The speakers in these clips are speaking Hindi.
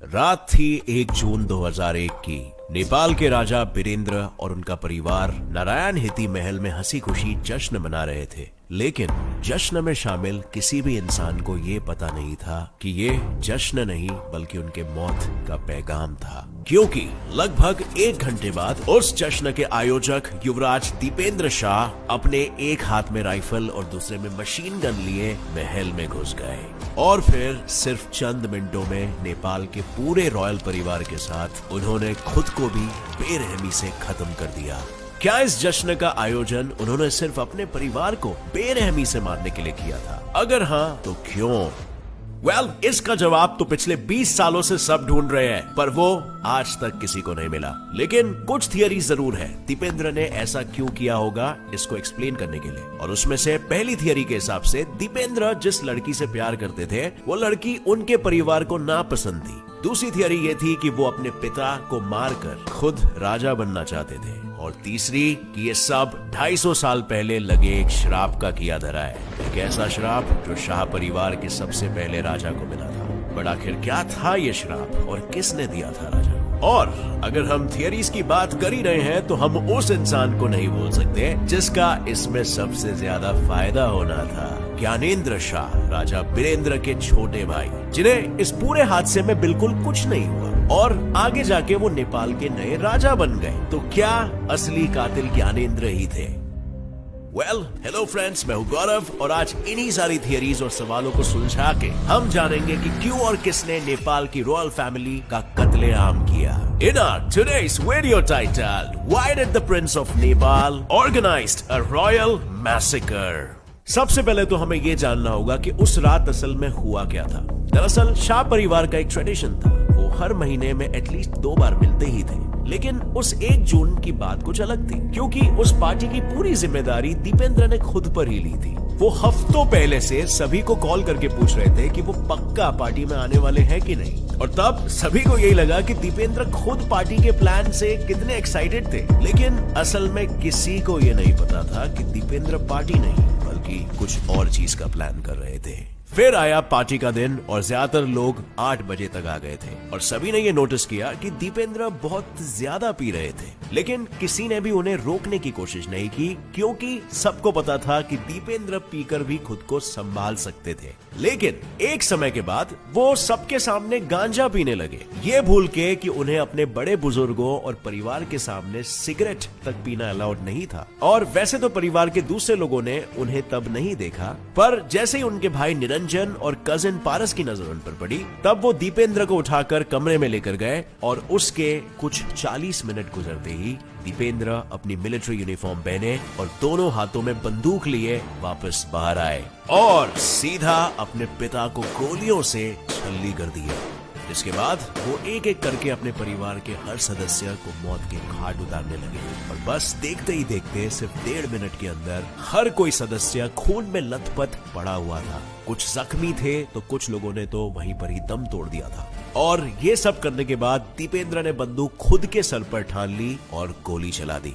रात थी 1 जून 2001 की। नेपाल के राजा बीरेंद्र और उनका परिवार नारायण हिती महल में हंसी खुशी जश्न मना रहे थे। लेकिन जश्न में शामिल किसी भी इंसान को ये पता नहीं था कि ये जश्न नहीं बल्कि उनके मौत का पैगाम था, क्योंकि लगभग 1 घंटे बाद उस जश्न के आयोजक युवराज दीपेंद्र शाह अपने एक हाथ में राइफल और दूसरे में मशीन गन लिए महल में घुस गए और फिर सिर्फ चंद मिनटों में नेपाल के पूरे रॉयल परिवार के साथ उन्होंने खुद को भी बेरहमी से खत्म कर दिया। क्या इस जश्न का आयोजन उन्होंने सिर्फ अपने परिवार को बेरहमी से मारने के लिए किया था? अगर हाँ तो क्यों? इसका जवाब तो पिछले 20 सालों से सब ढूंढ रहे हैं, पर वो आज तक किसी को नहीं मिला। लेकिन कुछ थियरी जरूर है दीपेंद्र ने ऐसा क्यों किया होगा इसको एक्सप्लेन करने के लिए। और उसमें से पहली थियरी के हिसाब से दीपेंद्र जिस लड़की से प्यार करते थे वो लड़की उनके परिवार को नापसंद थी। दूसरी थियरी ये थी कि वो अपने पिता को मारकर खुद राजा बनना चाहते थे। और तीसरी कि ये सब 250 साल पहले लगे एक श्राप का किया धरा है, एक ऐसा श्राप जो शाह परिवार के सबसे पहले राजा को मिला था। बट आखिर क्या था ये श्राप और किसने दिया था राजा को? और अगर हम थियरीज की बात कर ही रहे हैं तो हम उस इंसान को नहीं भूल सकते जिसका इसमें सबसे ज्यादा फायदा होना था, ज्ञानेंद्र शाह, राजा बीरेंद्र के छोटे भाई, जिन्हें इस पूरे हादसे में बिल्कुल कुछ नहीं हुआ और आगे जाके वो नेपाल के नए राजा बन गए। तो क्या असली कातिल ज्ञानेंद्र ही थे? हेलो फ्रेंड्स, मैं हूं गौरव और आज इन्हीं सारी थियरीज और सवालों को सुलझा के हम जानेंगे कि क्यों और किसने नेपाल की रॉयल फैमिली का कत्लेआम किया। In our today's video title, why did the Prince of Nepal organized a royal massacre? सबसे पहले तो हमें ये जानना होगा कि उस रात असल में हुआ क्या था। दरअसल शाह परिवार का एक ट्रेडिशन था, वो हर महीने में एटलीस्ट 2 बार मिलते ही थे। लेकिन उस 1 जून की बात कुछ अलग थी, क्योंकि उस पार्टी की पूरी जिम्मेदारी दीपेंद्र ने खुद पर ही ली थी। वो हफ्तों पहले से सभी को कॉल करके पूछ रहे थे कि वो पक्का पार्टी में आने वाले हैं कि नहीं। और तब सभी को यही लगा कि दीपेंद्र खुद पार्टी के प्लान से कितने एक्साइटेड थे। लेकिन असल में किसी को ये नहीं पता था कि दीपेंद्र पार्टी नहीं बल्कि कुछ और चीज का प्लान कर रहे थे। फिर आया पार्टी का दिन और ज्यादातर लोग 8 बजे तक आ गए थे और सभी ने ये नोटिस किया कि दीपेंद्र बहुत ज्यादा पी रहे थे। लेकिन किसी ने भी उन्हें रोकने की कोशिश नहीं की, क्योंकि सबको पता था कि दीपेंद्र पीकर भी खुद को संभाल सकते थे। लेकिन एक समय के बाद वो सबके सामने गांजा पीने लगे, ये भूल के कि उन्हें अपने बड़े बुजुर्गों और परिवार के सामने सिगरेट तक पीना अलाउड नहीं था। और वैसे तो परिवार के दूसरे लोगों ने उन्हें तब नहीं देखा, पर जैसे ही उनके भाई निरंजन और कजिन पारस की नजर उन पर पड़ी, तब वो दीपेंद्र को उठाकर कमरे में लेकर गए और उसके कुछ 40 मिनट गुजरते ही दीपेंद्र अपनी मिलिट्री यूनिफॉर्म पहने और दोनों हाथों में बंदूक लिए वापस बाहर आए और सीधा अपने पिता को गोलियों से छल्ली कर दिया। इसके बाद वो एक एक करके अपने परिवार के हर सदस्य को मौत के घाट उतारने लगे और बस देखते ही देखते सिर्फ 1.5 मिनट के अंदर हर कोई सदस्य खून में लथपथ पड़ा हुआ था। कुछ जख्मी थे तो कुछ लोगों ने तो वहीं पर ही दम तोड़ दिया था। और ये सब करने के बाद दीपेंद्र ने बंदूक खुद के सर पर ठान ली और गोली चला दी।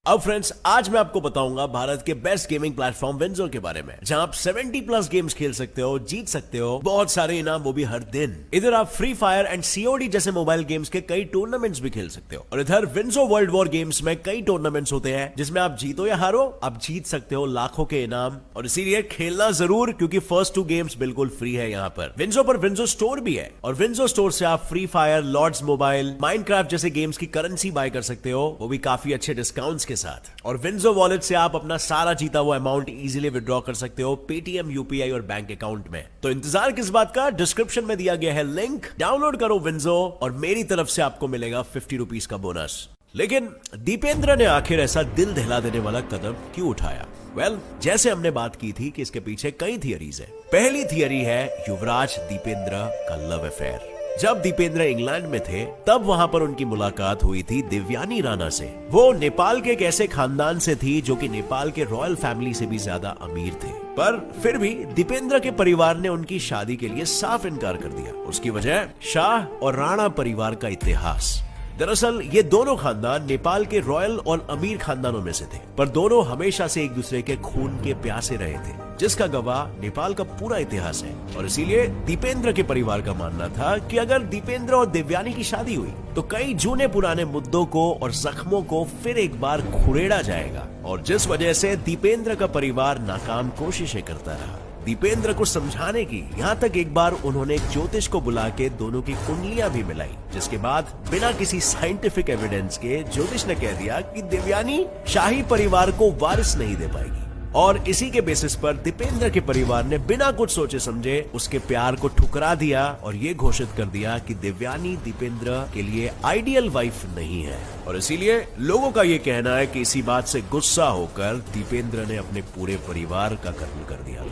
अब फ्रेंड्स, आज मैं आपको बताऊंगा भारत के बेस्ट गेमिंग प्लेटफॉर्म विंजो के बारे में, जहां आप 70+ गेम्स खेल सकते हो, जीत सकते हो बहुत सारे इनाम, वो भी हर दिन। इधर आप फ्री फायर एंड सीओडी जैसे मोबाइल गेम्स के कई टूर्नामेंट्स भी खेल सकते हो। और इधर विंजो वर्ल्ड वॉर गेम्स में कई टूर्नामेंट्स होते हैं जिसमें आप जीतो या हारो, आप जीत सकते हो लाखों के इनाम। और इसीलिए खेलना जरूर, क्योंकि फर्स्ट 2 गेम्स बिल्कुल फ्री है। यहाँ पर विंजो स्टोर भी है और विंजो स्टोर से आप Free Fire, Lords Mobile, Minecraft जैसे गेम्स की करेंसी बाय कर सकते हो, वो भी काफी अच्छे डिस्काउंट्स के साथ। और विंजो वॉलेट से आप अपना सारा जीता हुआ अमाउंट इजीली विड्रॉ कर सकते हो पेटीएम, यूपीआई और बैंक अकाउंट में। तो इंतजार किस बात का, डिस्क्रिप्शन में दिया गया है लिंक, डाउनलोड करो विंजो और मेरी तरफ से आपको मिलेगा 50 रुपीज का बोनस। लेकिन दीपेंद्र ने आखिर ऐसा दिल दहला देने वाला कदम क्यों उठाया? जैसे हमने बात की थी कि इसके पीछे कई थियरीज है। पहली थियरी है युवराज दीपेंद्र का लव अफेयर। जब दीपेंद्र इंग्लैंड में थे तब वहां पर उनकी मुलाकात हुई थी देवयानी राणा से। वो नेपाल के एक ऐसे खानदान से थी जो कि नेपाल के रॉयल फैमिली से भी ज्यादा अमीर थे, पर फिर भी दीपेंद्र के परिवार ने उनकी शादी के लिए साफ इनकार कर दिया। उसकी वजह शाह और राणा परिवार का इतिहास। दरअसल ये दोनों खानदान नेपाल के रॉयल और अमीर खानदानों में से थे, पर दोनों हमेशा से एक दूसरे के खून के प्यासे रहे थे, जिसका गवाह नेपाल का पूरा इतिहास है। और इसीलिए दीपेंद्र के परिवार का मानना था कि अगर दीपेंद्र और दिव्यानी की शादी हुई तो कई जूने पुराने मुद्दों को और जख्मों को फिर एक बार खुरेड़ा जाएगा, और जिस वजह से दीपेंद्र का परिवार नाकाम कोशिशें करता रहा दीपेंद्र को समझाने की। यहाँ तक एक बार उन्होंने एक ज्योतिष को बुला के दोनों की कुंडलियां भी मिलाई, जिसके बाद बिना किसी साइंटिफिक एविडेंस के ज्योतिष ने कह दिया कि दिव्यानी शाही परिवार को वारिस नहीं दे पाएगी। और इसी के बेसिस पर दीपेंद्र के परिवार ने बिना कुछ सोचे समझे उसके प्यार को ठुकरा दिया और ये घोषित कर दिया कि दिव्यानी दीपेंद्र के लिए आइडियल वाइफ नहीं है। और इसीलिए लोगों का ये कहना है कि इसी बात से गुस्सा होकर दीपेंद्र ने अपने पूरे परिवार का कत्ल कर दिया।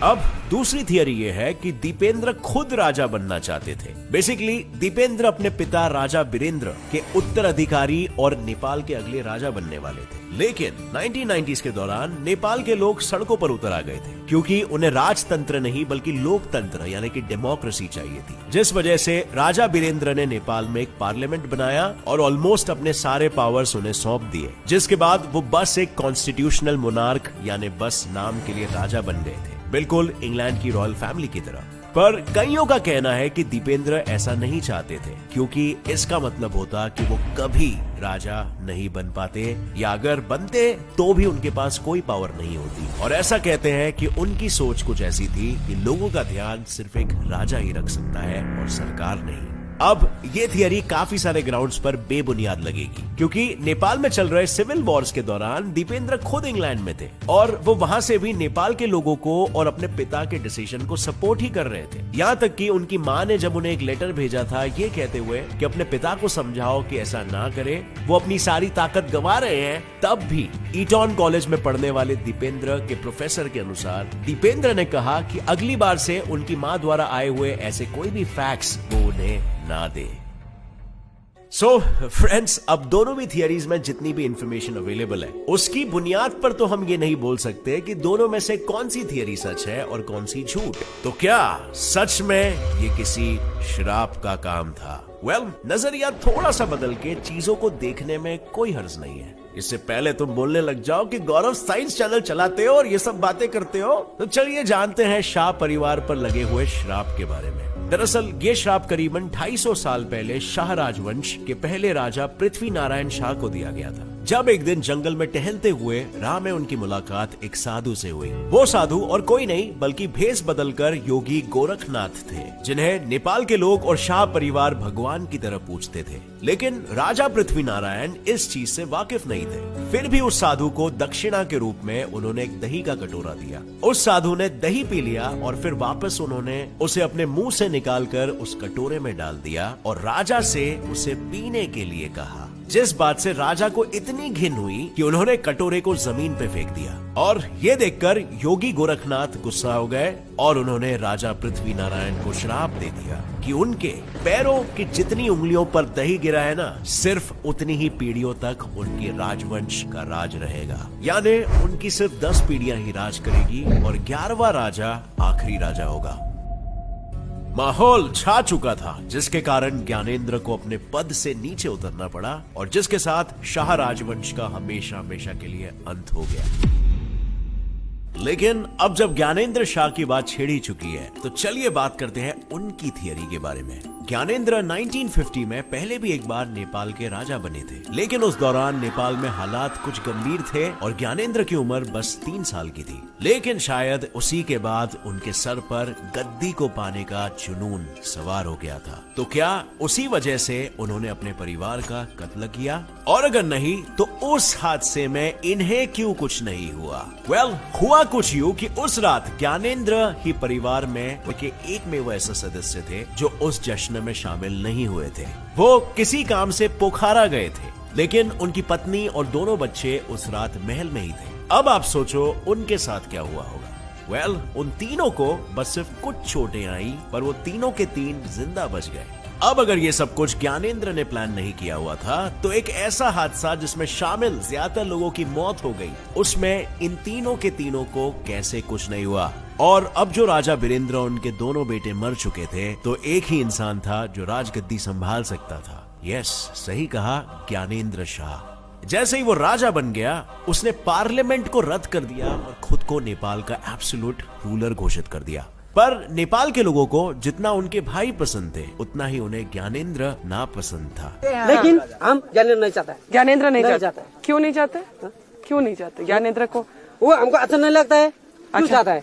अब दूसरी थियरी ये है कि दीपेंद्र खुद राजा बनना चाहते थे। बेसिकली दीपेंद्र अपने पिता राजा वीरेंद्र के उत्तराधिकारी और नेपाल के अगले राजा बनने वाले थे, लेकिन 1990s के दौरान नेपाल के लोग सड़कों पर उतर आ गए थे, क्योंकि उन्हें राजतंत्र नहीं बल्कि लोकतंत्र यानी कि डेमोक्रेसी चाहिए थी, जिस वजह से राजा वीरेंद्र ने नेपाल में एक पार्लियामेंट बनाया और ऑलमोस्ट अपने सारे पावर्स उन्हें सौंप दिए, जिसके बाद वो बस एक कॉन्स्टिट्यूशनल मोनार्क यानी बस नाम के लिए राजा बन गए थे, बिल्कुल इंग्लैंड की रॉयल फैमिली की तरह। पर कईयों का कहना है कि दीपेंद्र ऐसा नहीं चाहते थे, क्योंकि इसका मतलब होता कि वो कभी राजा नहीं बन पाते, या अगर बनते तो भी उनके पास कोई पावर नहीं होती। और ऐसा कहते हैं कि उनकी सोच कुछ ऐसी थी कि लोगों का ध्यान सिर्फ एक राजा ही रख सकता है और सरकार नहीं। अब ये थियरी काफी सारे ग्राउंड्स पर बेबुनियाद लगेगी, क्योंकि नेपाल में चल रहे सिविल वॉर्स के दौरान दीपेंद्र खुद इंग्लैंड में थे और वो वहां से भी नेपाल के लोगों को और अपने पिता के डिसीजन को सपोर्ट ही कर रहे थे। यहाँ तक कि उनकी माँ ने जब उन्हें एक लेटर भेजा था ये कहते हुए कि अपने पिता को समझाओ कि ऐसा ना करे, वो अपनी सारी ताकत गंवा रहे हैं, तब भी ईटॉन कॉलेज में पढ़ने वाले दीपेंद्र के प्रोफेसर के अनुसार दीपेंद्र ने कहा कि अगली बार से उनकी माँ द्वारा आए हुए ऐसे कोई भी फैक्ट्स वो उन्हें ना दे। सो फ्रेंड्स, अब दोनों भी थियरीज में जितनी भी इंफॉर्मेशन अवेलेबल है उसकी बुनियाद पर तो हम ये नहीं बोल सकते कि दोनों में से कौन सी थियरी सच है और कौन सी झूठ। तो क्या सच में ये किसी श्राप का काम था? वेल, नजरिया थोड़ा सा बदल के चीजों को देखने में कोई हर्ज नहीं है। इससे पहले तुम बोलने लग जाओ कि गौरव साइंस चैनल चलाते हो और ये सब बातें करते हो, तो चलिए जानते हैं शाह परिवार पर लगे हुए श्राप के बारे में। दरअसल ये श्राप करीबन 250 साल पहले शाह राजवंश के पहले राजा पृथ्वी नारायण शाह को दिया गया था। जब एक दिन जंगल में टहलते हुए राह में उनकी मुलाकात एक साधु से हुई। वो साधु और कोई नहीं बल्कि भेष बदलकर योगी गोरखनाथ थे, जिन्हें नेपाल के लोग और शाह परिवार भगवान की तरह पूजते थे। लेकिन राजा पृथ्वी नारायण इस चीज से वाकिफ नहीं थे। फिर भी उस साधु को दक्षिणा के रूप में उन्होंने एक दही का कटोरा दिया। उस साधु ने दही पी लिया और फिर वापस उन्होंने उसे अपने मुंह से निकालकर उस कटोरे में डाल दिया और राजा से उसे पीने के लिए कहा, जिस बात से राजा को इतनी घिन हुई कि उन्होंने कटोरे को जमीन पे फेंक दिया। और ये देखकर योगी गोरखनाथ गुस्सा हो गए और उन्होंने राजा पृथ्वी नारायण को श्राप दे दिया कि उनके पैरों की जितनी उंगलियों पर दही गिरा है ना, सिर्फ उतनी ही पीढ़ियों तक उनके राजवंश का राज रहेगा। यानी उनकी सिर्फ 10 पीढ़ियां ही राज करेगी और 11वां राजा आखिरी राजा होगा। माहौल छा चुका था, जिसके कारण ज्ञानेंद्र को अपने पद से नीचे उतरना पड़ा और जिसके साथ शाह राजवंश का हमेशा हमेशा के लिए अंत हो गया। लेकिन अब जब ज्ञानेंद्र शाह की बात छेड़ी चुकी है तो चलिए बात करते हैं उनकी थियरी के बारे में। ज्ञानेंद्र 1950 में पहले भी एक बार नेपाल के राजा बने थे, लेकिन उस दौरान नेपाल में हालात कुछ गंभीर थे और ज्ञानेंद्र की उम्र बस 3 साल की थी। लेकिन शायद उसी के बाद उनके सर पर गद्दी को पाने का जुनून सवार हो गया था। तो क्या उसी वजह से उन्होंने अपने परिवार का कत्ल किया? और अगर नहीं तो उस हादसे में इन्हें क्यों कुछ नहीं हुआ? वेल, हुआ कुछ यूं कि उस रात ज्ञानेंद्र ही परिवार में उनके एक में वो ऐसे सदस्य थे जो उस जश्न में शामिल नहीं हुए थे। वो किसी काम से पोखरा गए थे, लेकिन उनकी पत्नी और दोनों बच्चे उस रात महल में ही थे। अब आप सोचो उनके साथ क्या हुआ होगा। वेल, उन तीनों को बस सिर्फ कुछ चोटें आई, पर वो तीनों के तीन जिंदा बच गए। अब अगर ये सब कुछ ज्ञानेंद्र ने प्लान नहीं किया हुआ था तो एक ऐसा हादसा जिसमें शामिल ज्यादा लोगों की मौत हो गई, उसमें इन तीनों के तीनों को कैसे कुछ नहीं हुआ? और अब जो राजा वीरेंद्र और उनके दोनों बेटे मर चुके थे, तो एक ही इंसान था जो राजगद्दी संभाल सकता था, यस, सही कहा, ज्ञानेंद्र शाह। जैसे ही वो राजा बन गया, उसने पार्लियामेंट को रद्द कर दिया और खुद को नेपाल का एब्सोल्यूट रूलर घोषित कर दिया। पर नेपाल के लोगों को जितना उनके भाई पसंद थे, उतना ही उन्हें ज्ञानेंद्र नापसंद था। लेकिन हम ज्ञानेंद्र नहीं चाहता है। ज्ञानेंद्र नहीं चाहता। क्यों नहीं चाहते? क्यों नहीं चाहते ज्ञानेंद्र को? वो हमको अच्छा नहीं लगता है। क्यों चाहता है?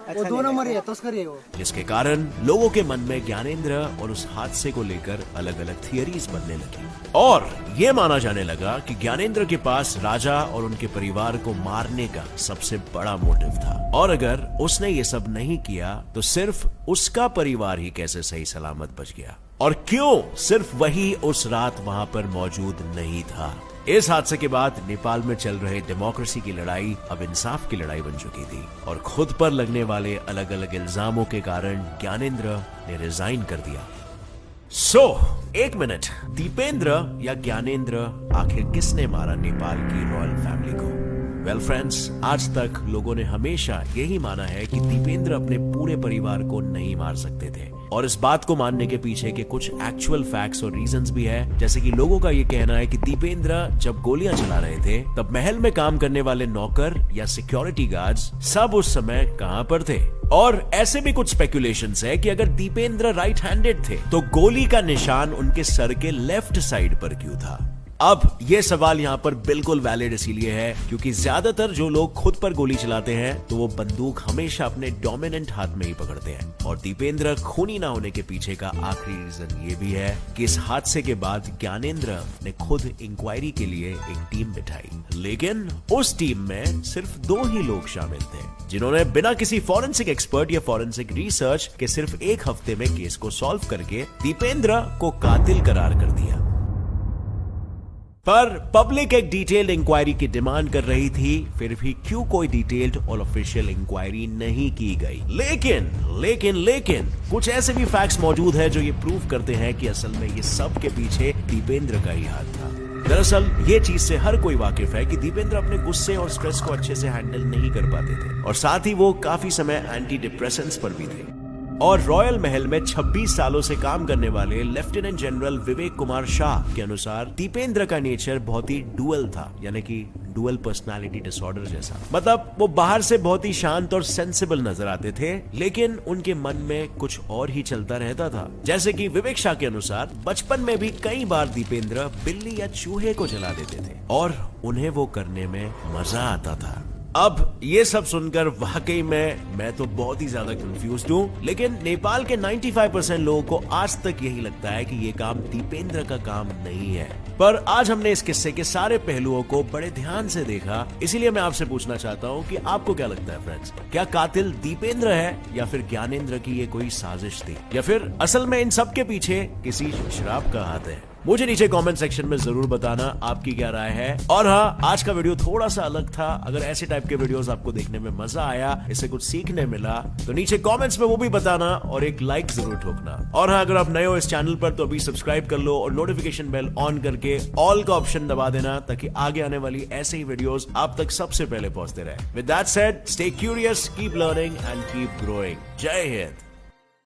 वो 2 नंबर है, तस्करी है वो। जिसके कारण लोगों के मन में ज्ञानेंद्र और उस हादसे को लेकर अलग अलग थियरीज बनने लगी और ये माना जाने लगा कि ज्ञानेंद्र के पास राजा और उनके परिवार को मारने का सबसे बड़ा मोटिव था और अगर उसने ये सब नहीं किया तो सिर्फ उसका परिवार ही कैसे सही सलामत बच गया, और क्यों सिर्फ वही उस रात वहां पर मौजूद नहीं था। इस हादसे के बाद नेपाल में चल रहे डेमोक्रेसी की लड़ाई अब इंसाफ की लड़ाई बन चुकी थी और खुद पर लगने वाले अलग अलग इल्जामों के कारण ज्ञानेंद्र ने रिजाइन कर दिया। एक मिनट, दीपेंद्र या ज्ञानेंद्र, आखिर किसने मारा नेपाल की रॉयल फैमिली को? वेल फ्रेंड्स, आज तक लोगों ने हमेशा यही माना है कि दीपेंद्र अपने पूरे परिवार को नहीं मार सकते थे और इस बात को मानने के पीछे के कुछ एक्चुअल फैक्ट्स और रीजंस भी है। जैसे कि लोगों का ये कहना है कि दीपेंद्र जब गोलियां चला रहे थे तब महल में काम करने वाले नौकर या सिक्योरिटी गार्ड्स सब उस समय कहां पर थे, और ऐसे भी कुछ स्पेकुलेशंस है कि अगर दीपेंद्र राइट हैंडेड थे तो गोली का निशान उनके सर के लेफ्ट साइड पर क्यों था? अब ये सवाल यहाँ पर बिल्कुल वैलिड इसीलिए है क्योंकि ज्यादातर जो लोग खुद पर गोली चलाते हैं तो वो बंदूक हमेशा अपने डोमिनेंट हाथ में ही पकड़ते हैं, और दीपेंद्र खूनी ना होने के पीछे का आखिरी रीजन ये भी है कि इस हादसे के बाद ज्ञानेंद्र ने खुद इंक्वायरी के लिए एक टीम बिठाई, लेकिन उस टीम में सिर्फ 2 ही लोग शामिल थे जिन्होंने बिना किसी फॉरेंसिक एक्सपर्ट या फॉरेंसिक रिसर्च के सिर्फ 1 हफ्ते में केस को सॉल्व करके दीपेंद्र को कातिल करार कर दिया। पर पब्लिक एक डिटेल्ड इंक्वायरी की डिमांड कर रही थी, फिर भी क्यों कोई डिटेल्ड और ऑफिशियल इंक्वायरी नहीं की गई? लेकिन कुछ ऐसे भी फैक्ट्स मौजूद है जो ये प्रूव करते हैं कि असल में ये सब के पीछे दीपेंद्र का ही हाथ था। दरअसल ये चीज से हर कोई वाकिफ है कि दीपेंद्र अपने गुस्से और स्ट्रेस को अच्छे से हैंडल नहीं कर पाते थे और साथ ही वो काफी समय एंटी डिप्रेसेंट्स पर भी थे। और रॉयल महल में 26 सालों से काम करने वाले लेफ्टिनेंट जनरल विवेक कुमार शाह के अनुसार दीपेंद्र का नेचर बहुत ही डुअल था, यानी कि डुअल पर्सनालिटी डिसऑर्डर जैसा। मतलब वो बाहर से बहुत ही शांत और सेंसिबल नजर आते थे, लेकिन उनके मन में कुछ और ही चलता रहता था। जैसे कि विवेक शाह के अनुसार बचपन में भी कई बार दीपेंद्र बिल्ली या चूहे को जला देते थे और उन्हें वो करने में मजा आता था। अब ये सब सुनकर वाकई में मैं तो बहुत ही ज्यादा कंफ्यूज्ड हूँ, लेकिन नेपाल के 95% लोगों को आज तक यही लगता है कि ये काम दीपेंद्र का काम नहीं है। पर आज हमने इस किस्से के सारे पहलुओं को बड़े ध्यान से देखा, इसीलिए मैं आपसे पूछना चाहता हूँ कि आपको क्या लगता है फ्रेंड्स, क्या कातिल दीपेंद्र है या फिर ज्ञानेंद्र की ये कोई साजिश थी, या फिर असल में इन सब के पीछे किसी शराब का हाथ है? मुझे नीचे कमेंट सेक्शन में जरूर बताना आपकी क्या राय है। और हाँ, आज का वीडियो थोड़ा सा अलग था। अगर ऐसे टाइप के वीडियोस आपको देखने में मजा आया, इससे कुछ सीखने मिला, तो नीचे कमेंट्स में वो भी बताना और एक लाइक जरूर ठोकना। और हाँ, अगर आप नए हो इस चैनल पर तो अभी सब्सक्राइब कर लो और नोटिफिकेशन बेल ऑन करके ऑल का ऑप्शन दबा देना ताकि आगे आने वाली ऐसे ही वीडियोस आप तक सबसे पहले पहुंचते रहे। With that said, stay curious, keep learning and keep growing. जय हिंद।